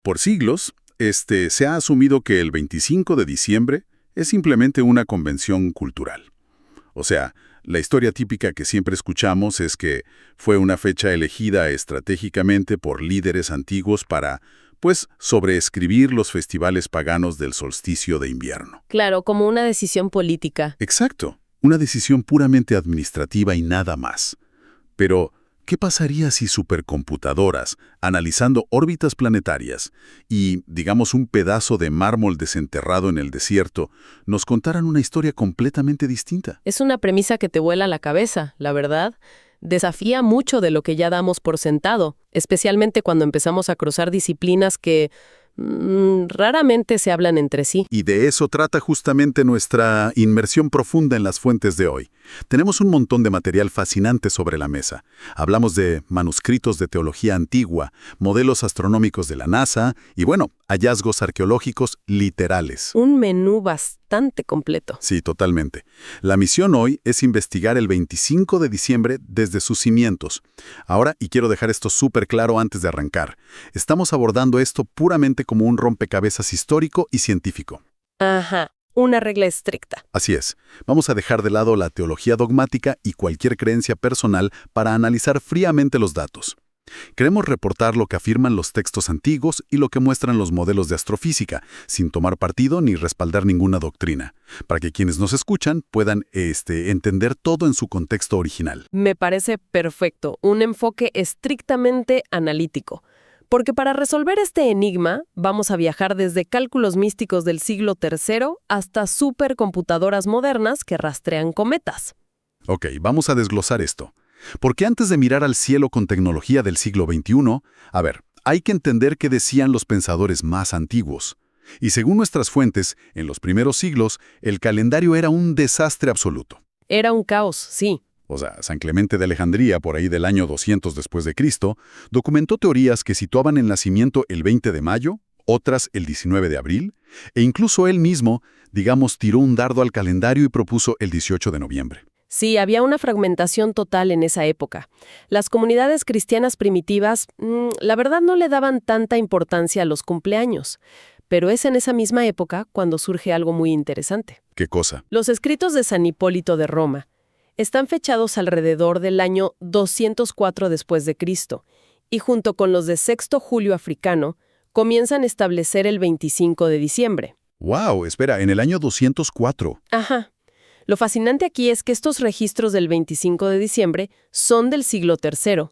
Por siglos, se ha asumido que el 25 de diciembre es simplemente una convención cultural. O sea, la historia típica que siempre escuchamos es que fue una fecha elegida estratégicamente por líderes antiguos para, pues, sobreescribir los festivales paganos del solsticio de invierno. Claro, como una decisión política. Exacto, una decisión puramente administrativa y nada más. Pero, ¿qué pasaría si supercomputadoras, analizando órbitas planetarias y, digamos, un pedazo de mármol desenterrado en el desierto, nos contaran una historia completamente distinta? Es una premisa que te vuela la cabeza, la verdad. Desafía mucho de lo que ya damos por sentado, especialmente cuando empezamos a cruzar disciplinas que raramente se hablan entre sí. Y de eso trata justamente nuestra inmersión profunda en las fuentes de hoy. Tenemos un montón de material fascinante sobre la mesa. Hablamos de manuscritos de teología antigua, modelos astronómicos de la NASA y, bueno, hallazgos arqueológicos literales. Un menú bastante completo. Sí, totalmente. La misión hoy es investigar el 25 de diciembre desde sus cimientos. Ahora, y quiero dejar esto súper claro antes de arrancar, estamos abordando esto puramente como un rompecabezas histórico y científico. Ajá, una regla estricta. Así es. Vamos a dejar de lado la teología dogmática y cualquier creencia personal para analizar fríamente los datos. Queremos reportar lo que afirman los textos antiguos y lo que muestran los modelos de astrofísica, sin tomar partido ni respaldar ninguna doctrina, para que quienes nos escuchan puedan entender todo en su contexto original. Me parece perfecto, un enfoque estrictamente analítico. Porque para resolver este enigma, vamos a viajar desde cálculos místicos del siglo III hasta supercomputadoras modernas que rastrean cometas. Ok, vamos a desglosar esto. Porque antes de mirar al cielo con tecnología del siglo XXI, hay que entender qué decían los pensadores más antiguos. Y según nuestras fuentes, en los primeros siglos, el calendario era un desastre absoluto. Era un caos, sí. O sea, San Clemente de Alejandría, por ahí del año 200 después de Cristo, documentó teorías que situaban el nacimiento el 20 de mayo, otras el 19 de abril, e incluso él mismo, tiró un dardo al calendario y propuso el 18 de noviembre. Sí, había una fragmentación total en esa época. Las comunidades cristianas primitivas, la verdad, no le daban tanta importancia a los cumpleaños. Pero es en esa misma época cuando surge algo muy interesante. ¿Qué cosa? Los escritos de San Hipólito de Roma están fechados alrededor del año 204 después de Cristo, y junto con los de Sexto Julio Africano, comienzan a establecer el 25 de diciembre. ¡Wow! Espera, en el año 204. Ajá. Lo fascinante aquí es que estos registros del 25 de diciembre son del siglo III.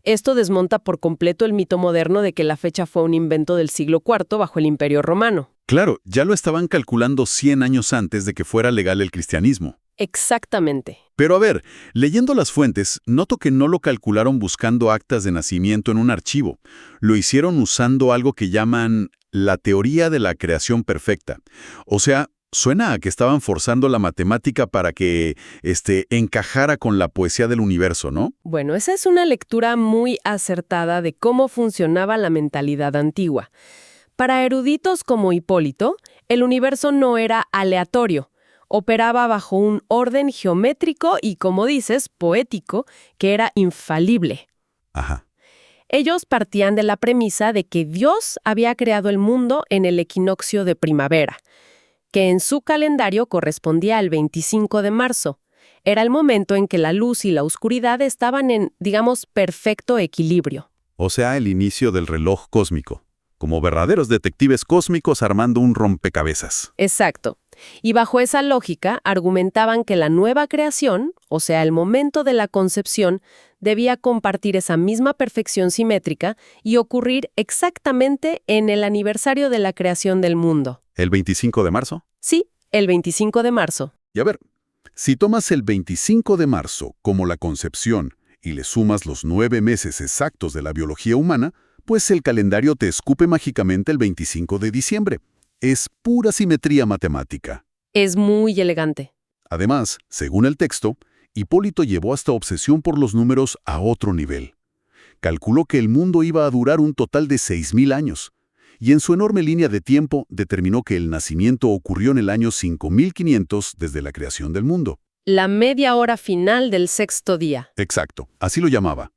Esto desmonta por completo el mito moderno de que la fecha fue un invento del siglo IV bajo el Imperio Romano. Claro, ya lo estaban calculando 100 años antes de que fuera legal el cristianismo. Exactamente. Pero leyendo las fuentes, noto que no lo calcularon buscando actas de nacimiento en un archivo. Lo hicieron usando algo que llaman la teoría de la creación perfecta. O sea, suena a que estaban forzando la matemática para que encajara con la poesía del universo, ¿no? Bueno, esa es una lectura muy acertada de cómo funcionaba la mentalidad antigua. Para eruditos como Hipólito, el universo no era aleatorio. Operaba bajo un orden geométrico y, como dices, poético, que era infalible. Ajá. Ellos partían de la premisa de que Dios había creado el mundo en el equinoccio de primavera, que en su calendario correspondía al 25 de marzo. Era el momento en que la luz y la oscuridad estaban en, perfecto equilibrio. O sea, el inicio del reloj cósmico, como verdaderos detectives cósmicos armando un rompecabezas. Exacto. Y bajo esa lógica argumentaban que la nueva creación, o sea, el momento de la concepción, debía compartir esa misma perfección simétrica y ocurrir exactamente en el aniversario de la creación del mundo. ¿El 25 de marzo? Sí, el 25 de marzo. Y si tomas el 25 de marzo como la concepción y le sumas los 9 meses exactos de la biología humana, pues el calendario te escupe mágicamente el 25 de diciembre. Es pura simetría matemática. Es muy elegante. Además, según el texto, Hipólito llevó esta obsesión por los números a otro nivel. Calculó que el mundo iba a durar un total de 6.000 años, y en su enorme línea de tiempo determinó que el nacimiento ocurrió en el año 5.500 desde la creación del mundo. La media hora final del sexto día. Exacto, así lo llamaba.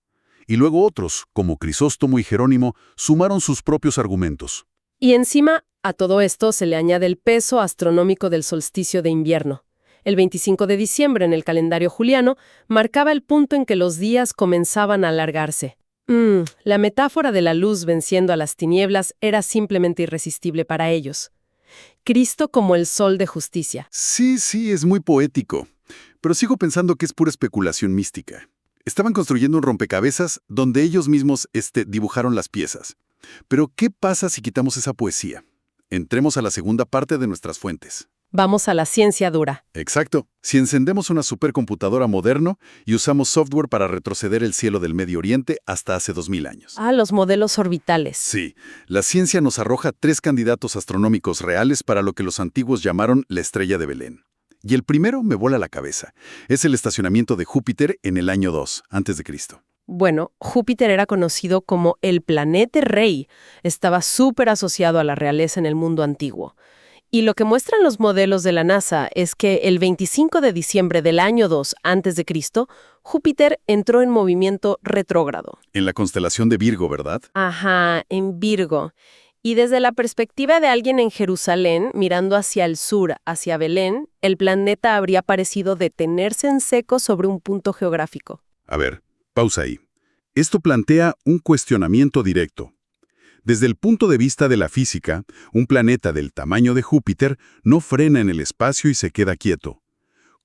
Y luego otros, como Crisóstomo y Jerónimo, sumaron sus propios argumentos. Y encima, a todo esto se le añade el peso astronómico del solsticio de invierno. El 25 de diciembre en el calendario juliano marcaba el punto en que los días comenzaban a alargarse. La metáfora de la luz venciendo a las tinieblas era simplemente irresistible para ellos. Cristo como el sol de justicia. Sí, es muy poético. Pero sigo pensando que es pura especulación mística. Estaban construyendo un rompecabezas donde ellos mismos dibujaron las piezas. Pero, ¿qué pasa si quitamos esa poesía? Entremos a la segunda parte de nuestras fuentes. Vamos a la ciencia dura. Exacto. Si encendemos una supercomputadora moderno y usamos software para retroceder el cielo del Medio Oriente hasta hace 2000 años. Los modelos orbitales. Sí, la ciencia nos arroja 3 candidatos astronómicos reales para lo que los antiguos llamaron la estrella de Belén. Y el primero me vuela la cabeza. Es el estacionamiento de Júpiter en el año 2, a.C. Bueno, Júpiter era conocido como el planeta rey. Estaba súper asociado a la realeza en el mundo antiguo. Y lo que muestran los modelos de la NASA es que el 25 de diciembre del año 2 a.C., Júpiter entró en movimiento retrógrado. En la constelación de Virgo, ¿verdad? Ajá, en Virgo. Y desde la perspectiva de alguien en Jerusalén, mirando hacia el sur, hacia Belén, el planeta habría parecido detenerse en seco sobre un punto geográfico. A ver, pausa ahí. Esto plantea un cuestionamiento directo. Desde el punto de vista de la física, un planeta del tamaño de Júpiter no frena en el espacio y se queda quieto.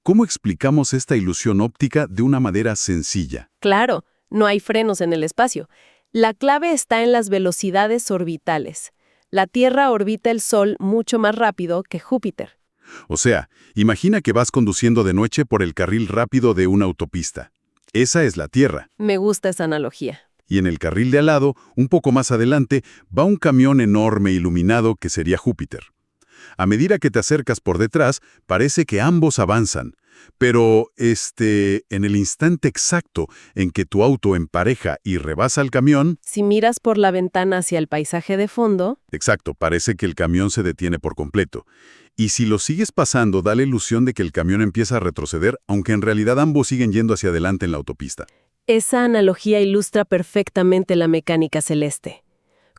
¿Cómo explicamos esta ilusión óptica de una manera sencilla? Claro, no hay frenos en el espacio. La clave está en las velocidades orbitales. La Tierra orbita el Sol mucho más rápido que Júpiter. O sea, imagina que vas conduciendo de noche por el carril rápido de una autopista. Esa es la Tierra. Me gusta esa analogía. Y en el carril de al lado, un poco más adelante, va un camión enorme iluminado que sería Júpiter. A medida que te acercas por detrás, parece que ambos avanzan. Pero, en el instante exacto en que tu auto empareja y rebasa al camión... Si miras por la ventana hacia el paisaje de fondo... Exacto, parece que el camión se detiene por completo. Y si lo sigues pasando, da la ilusión de que el camión empieza a retroceder, aunque en realidad ambos siguen yendo hacia adelante en la autopista. Esa analogía ilustra perfectamente la mecánica celeste.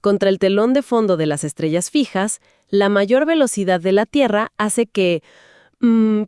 Contra el telón de fondo de las estrellas fijas, la mayor velocidad de la Tierra hace que,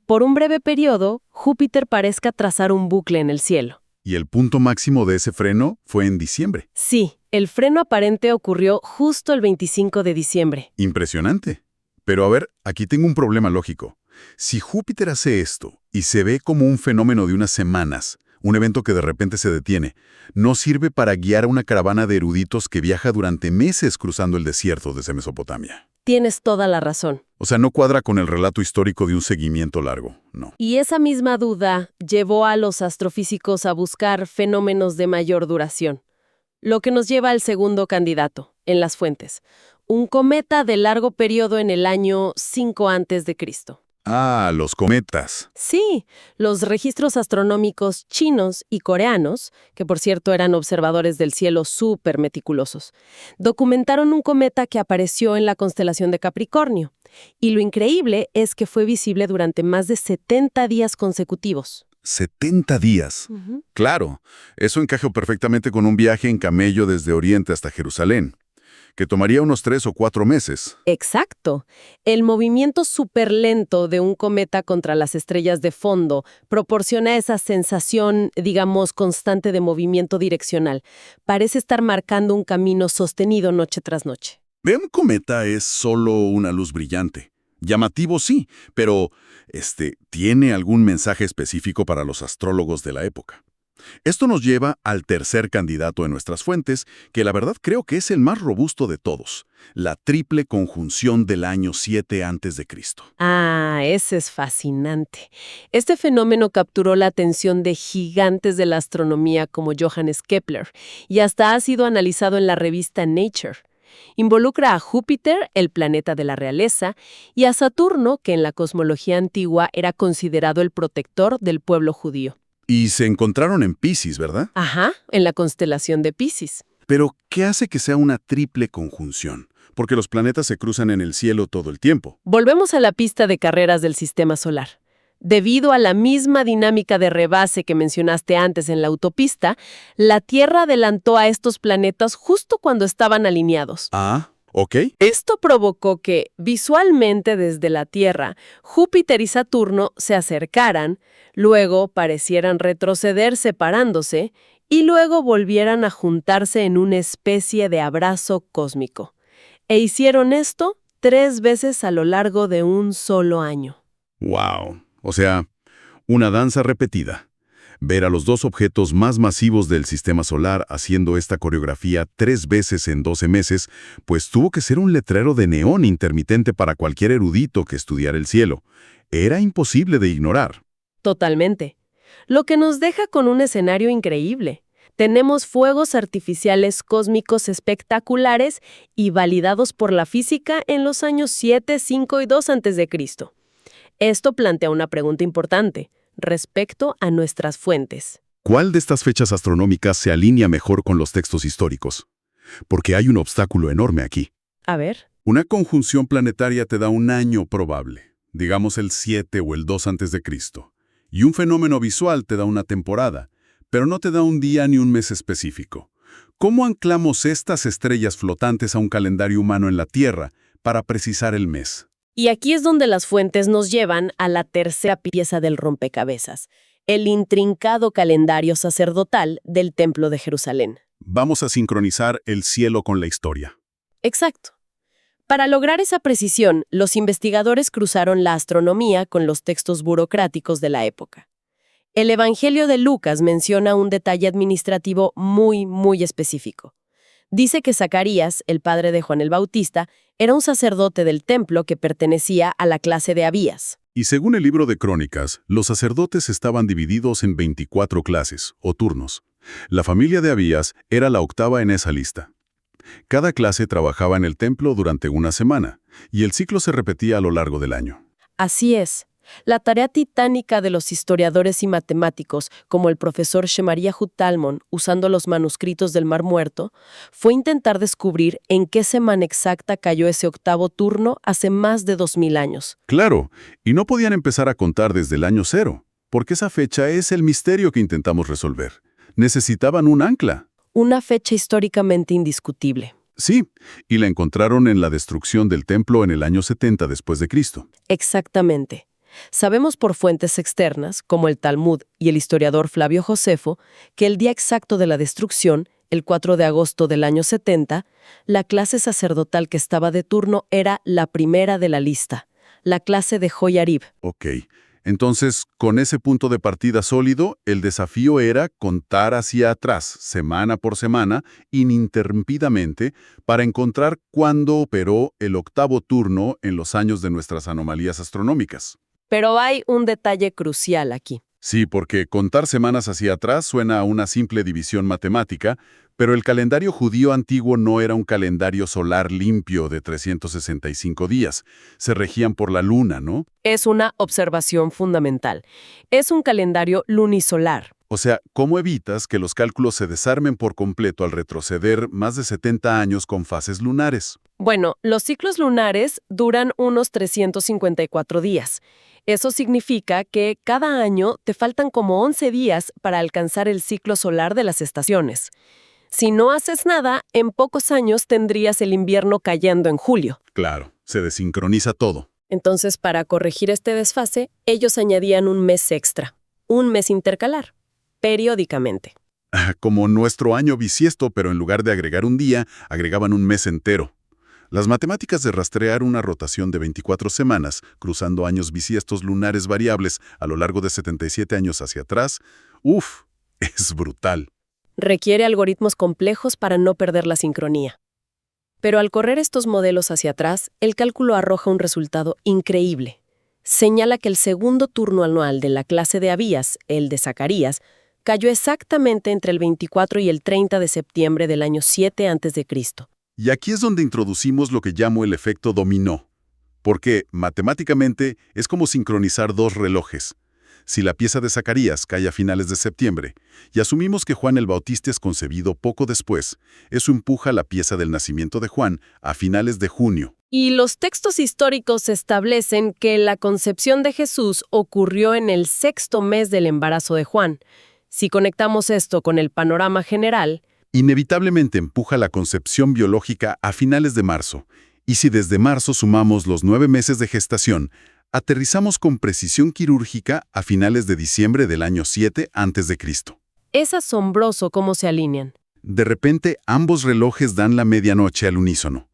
por un breve periodo, Júpiter parezca trazar un bucle en el cielo. Y el punto máximo de ese freno fue en diciembre. Sí, el freno aparente ocurrió justo el 25 de diciembre. Impresionante. Pero a ver, aquí tengo un problema lógico. Si Júpiter hace esto y se ve como un fenómeno de unas semanas, un evento que de repente se detiene, no sirve para guiar a una caravana de eruditos que viaja durante meses cruzando el desierto desde Mesopotamia. Tienes toda la razón. O sea, no cuadra con el relato histórico de un seguimiento largo, no. Y esa misma duda llevó a los astrofísicos a buscar fenómenos de mayor duración. Lo que nos lleva al segundo candidato, en las fuentes. Un cometa de largo periodo en el año 5 a.C. Ah, los cometas. Sí, los registros astronómicos chinos y coreanos, que por cierto eran observadores del cielo súper meticulosos, documentaron un cometa que apareció en la constelación de Capricornio. Y lo increíble es que fue visible durante más de 70 días consecutivos. 70 días. Claro, eso encaja perfectamente con un viaje en camello desde Oriente hasta Jerusalén, que tomaría unos 3 o 4 meses. Exacto. El movimiento súper lento de un cometa contra las estrellas de fondo proporciona esa sensación, digamos, constante de movimiento direccional. Parece estar marcando un camino sostenido noche tras noche. Un cometa es solo una luz brillante. Llamativo sí, pero ¿tiene algún mensaje específico para los astrólogos de la época? Esto nos lleva al tercer candidato en nuestras fuentes, que la verdad creo que es el más robusto de todos, la triple conjunción del año 7 a.C. Ese es fascinante. Este fenómeno capturó la atención de gigantes de la astronomía como Johannes Kepler y hasta ha sido analizado en la revista Nature. Involucra a Júpiter, el planeta de la realeza, y a Saturno, que en la cosmología antigua era considerado el protector del pueblo judío. Y se encontraron en Piscis, ¿verdad? Ajá, en la constelación de Piscis. Pero, ¿qué hace que sea una triple conjunción? Porque los planetas se cruzan en el cielo todo el tiempo. Volvemos a la pista de carreras del sistema solar. Debido a la misma dinámica de rebase que mencionaste antes en la autopista, la Tierra adelantó a estos planetas justo cuando estaban alineados. Ah, ok. Esto provocó que, visualmente desde la Tierra, Júpiter y Saturno se acercaran, luego parecieran retroceder separándose y luego volvieran a juntarse en una especie de abrazo cósmico. E hicieron esto 3 veces a lo largo de un solo año. Wow. O sea, una danza repetida. Ver a los dos objetos más masivos del sistema solar haciendo esta coreografía 3 veces en 12 meses, pues tuvo que ser un letrero de neón intermitente para cualquier erudito que estudiara el cielo. Era imposible de ignorar. Totalmente. Lo que nos deja con un escenario increíble. Tenemos fuegos artificiales cósmicos espectaculares y validados por la física en los años 7, 5 y 2 a.C. Esto plantea una pregunta importante respecto a nuestras fuentes. ¿Cuál de estas fechas astronómicas se alinea mejor con los textos históricos? Porque hay un obstáculo enorme aquí. A ver. Una conjunción planetaria te da un año probable, digamos el 7 o el 2 antes de Cristo. Y un fenómeno visual te da una temporada, pero no te da un día ni un mes específico. ¿Cómo anclamos estas estrellas flotantes a un calendario humano en la Tierra para precisar el mes? Y aquí es donde las fuentes nos llevan a la tercera pieza del rompecabezas, el intrincado calendario sacerdotal del Templo de Jerusalén. Vamos a sincronizar el cielo con la historia. Exacto. Para lograr esa precisión, los investigadores cruzaron la astronomía con los textos burocráticos de la época. El Evangelio de Lucas menciona un detalle administrativo muy específico. Dice que Zacarías, el padre de Juan el Bautista, era un sacerdote del templo que pertenecía a la clase de Abías. Y según el libro de Crónicas, los sacerdotes estaban divididos en 24 clases, o turnos. La familia de Abías era la octava en esa lista. Cada clase trabajaba en el templo durante una semana, y el ciclo se repetía a lo largo del año. Así es. La tarea titánica de los historiadores y matemáticos, como el profesor Shemaria Talmon, usando los manuscritos del Mar Muerto, fue intentar descubrir en qué semana exacta cayó ese octavo turno hace más de 2000 años. Claro, y no podían empezar a contar desde el año 0, porque esa fecha es el misterio que intentamos resolver. Necesitaban un ancla. Una fecha históricamente indiscutible. Sí, y la encontraron en la destrucción del templo en el año 70 después de Cristo. Exactamente. Sabemos por fuentes externas, como el Talmud y el historiador Flavio Josefo, que el día exacto de la destrucción, el 4 de agosto del año 70, la clase sacerdotal que estaba de turno era la primera de la lista, la clase de Joyarib. Ok, entonces, con ese punto de partida sólido, el desafío era contar hacia atrás, semana por semana, ininterrumpidamente, para encontrar cuándo operó el octavo turno en los años de nuestras anomalías astronómicas. Pero hay un detalle crucial aquí. Sí, porque contar semanas hacia atrás suena a una simple división matemática, pero el calendario judío antiguo no era un calendario solar limpio de 365 días. Se regían por la luna, ¿no? Es una observación fundamental. Es un calendario lunisolar. O sea, ¿cómo evitas que los cálculos se desarmen por completo al retroceder más de 70 años con fases lunares? Bueno, los ciclos lunares duran unos 354 días. Eso significa que cada año te faltan como 11 días para alcanzar el ciclo solar de las estaciones. Si no haces nada, en pocos años tendrías el invierno cayendo en julio. Claro, se desincroniza todo. Entonces, para corregir este desfase, ellos añadían un mes extra, un mes intercalar, periódicamente. Como nuestro año bisiesto, pero en lugar de agregar un día, agregaban un mes entero. Las matemáticas de rastrear una rotación de 24 semanas, cruzando años bisiestos lunares variables a lo largo de 77 años hacia atrás, es brutal. Requiere algoritmos complejos para no perder la sincronía. Pero al correr estos modelos hacia atrás, el cálculo arroja un resultado increíble. Señala que el segundo turno anual de la clase de Abías, el de Zacarías, cayó exactamente entre el 24 y el 30 de septiembre del año 7 a.C. Y aquí es donde introducimos lo que llamo el efecto dominó. Porque, matemáticamente, es como sincronizar dos relojes. Si la pieza de Zacarías cae a finales de septiembre, y asumimos que Juan el Bautista es concebido poco después, eso empuja la pieza del nacimiento de Juan a finales de junio. Y los textos históricos establecen que la concepción de Jesús ocurrió en el 6º mes del embarazo de Juan. Si conectamos esto con el panorama general, Inevitablemente empuja la concepción biológica a finales de marzo, y si desde marzo sumamos los 9 meses de gestación, aterrizamos con precisión quirúrgica a finales de diciembre del año 7 a.C. es asombroso cómo se alinean. De repente, ambos relojes dan la medianoche al unísono.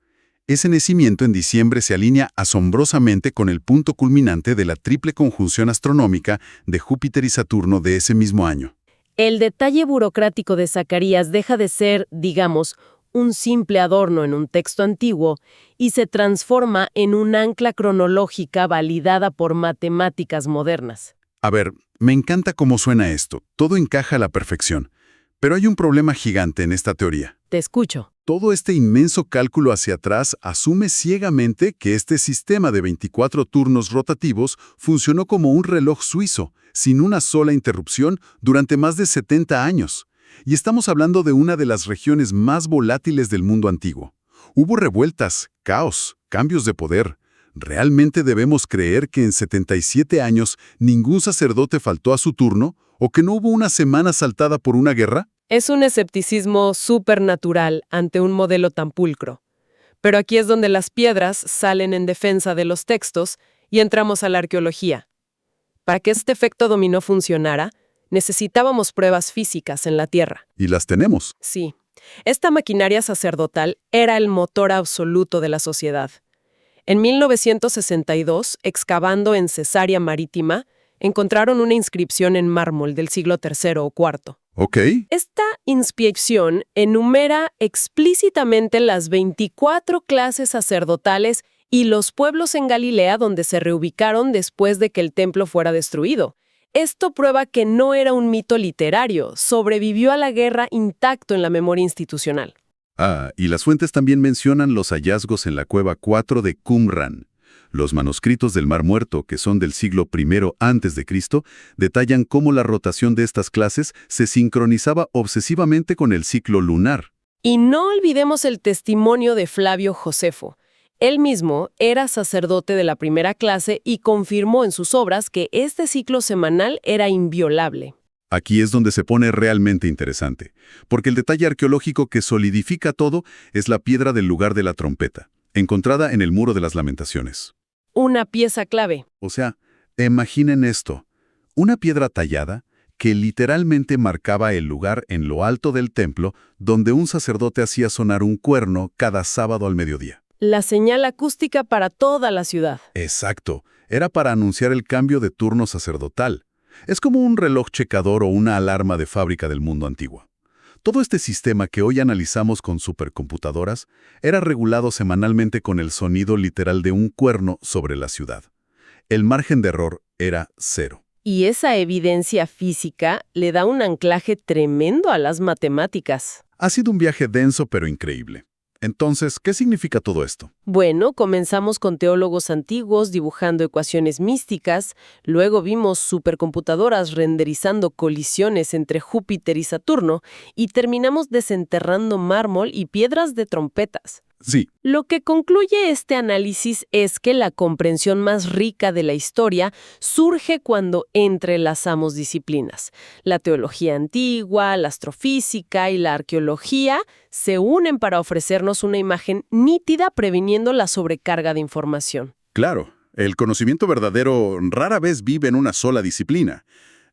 Ese nacimiento en diciembre se alinea asombrosamente con el punto culminante de la triple conjunción astronómica de Júpiter y Saturno de ese mismo año. El detalle burocrático de Zacarías deja de ser, digamos, un simple adorno en un texto antiguo y se transforma en un ancla cronológica validada por matemáticas modernas. A ver, me encanta cómo suena esto. Todo encaja a la perfección. Pero hay un problema gigante en esta teoría. Te escucho. Todo este inmenso cálculo hacia atrás asume ciegamente que este sistema de 24 turnos rotativos funcionó como un reloj suizo, sin una sola interrupción, durante más de 70 años. Y estamos hablando de una de las regiones más volátiles del mundo antiguo. Hubo revueltas, caos, cambios de poder. ¿Realmente debemos creer que en 77 años ningún sacerdote faltó a su turno o que no hubo una semana saltada por una guerra? Es un escepticismo supernatural ante un modelo tan pulcro. Pero aquí es donde las piedras salen en defensa de los textos y entramos a la arqueología. Para que este efecto dominó funcionara, necesitábamos pruebas físicas en la Tierra. Y las tenemos. Sí, esta maquinaria sacerdotal era el motor absoluto de la sociedad. En 1962, excavando en Cesarea Marítima, encontraron una inscripción en mármol del siglo III o IV. Ok. Esta inscripción enumera explícitamente las 24 clases sacerdotales y los pueblos en Galilea donde se reubicaron después de que el templo fuera destruido. Esto prueba que no era un mito literario, sobrevivió a la guerra intacto en la memoria institucional. Y las fuentes también mencionan los hallazgos en la cueva 4 de Qumran. Los manuscritos del Mar Muerto, que son del siglo I a.C., detallan cómo la rotación de estas clases se sincronizaba obsesivamente con el ciclo lunar. Y no olvidemos el testimonio de Flavio Josefo. Él mismo era sacerdote de la primera clase y confirmó en sus obras que este ciclo semanal era inviolable. Aquí es donde se pone realmente interesante, porque el detalle arqueológico que solidifica todo es la piedra del lugar de la trompeta, encontrada en el Muro de las Lamentaciones. Una pieza clave. O sea, imaginen esto, una piedra tallada que literalmente marcaba el lugar en lo alto del templo donde un sacerdote hacía sonar un cuerno cada sábado al mediodía. La señal acústica para toda la ciudad. Exacto, era para anunciar el cambio de turno sacerdotal. Es como un reloj checador o una alarma de fábrica del mundo antiguo. Todo este sistema que hoy analizamos con supercomputadoras era regulado semanalmente con el sonido literal de un cuerno sobre la ciudad. El margen de error era 0. Y esa evidencia física le da un anclaje tremendo a las matemáticas. Ha sido un viaje denso pero increíble. Entonces, ¿qué significa todo esto? Bueno, comenzamos con teólogos antiguos dibujando ecuaciones místicas, luego vimos supercomputadoras renderizando colisiones entre Júpiter y Saturno, y terminamos desenterrando mármol y piedras de trompetas. Sí. Lo que concluye este análisis es que la comprensión más rica de la historia surge cuando entrelazamos disciplinas. La teología antigua, la astrofísica y la arqueología se unen para ofrecernos una imagen nítida previniendo la sobrecarga de información. Claro, el conocimiento verdadero rara vez vive en una sola disciplina.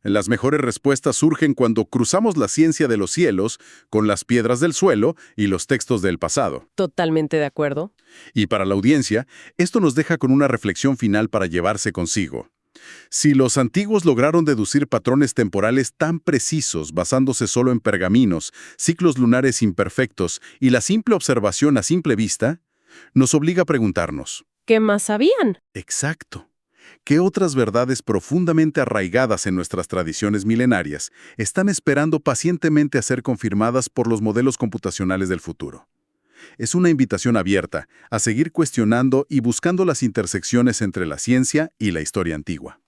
Las mejores respuestas surgen cuando cruzamos la ciencia de los cielos con las piedras del suelo y los textos del pasado. Totalmente de acuerdo. Y para la audiencia, esto nos deja con una reflexión final para llevarse consigo. Si los antiguos lograron deducir patrones temporales tan precisos basándose solo en pergaminos, ciclos lunares imperfectos y la simple observación a simple vista, nos obliga a preguntarnos. ¿Qué más sabían? Exacto. ¿Qué otras verdades profundamente arraigadas en nuestras tradiciones milenarias están esperando pacientemente a ser confirmadas por los modelos computacionales del futuro? Es una invitación abierta a seguir cuestionando y buscando las intersecciones entre la ciencia y la historia antigua.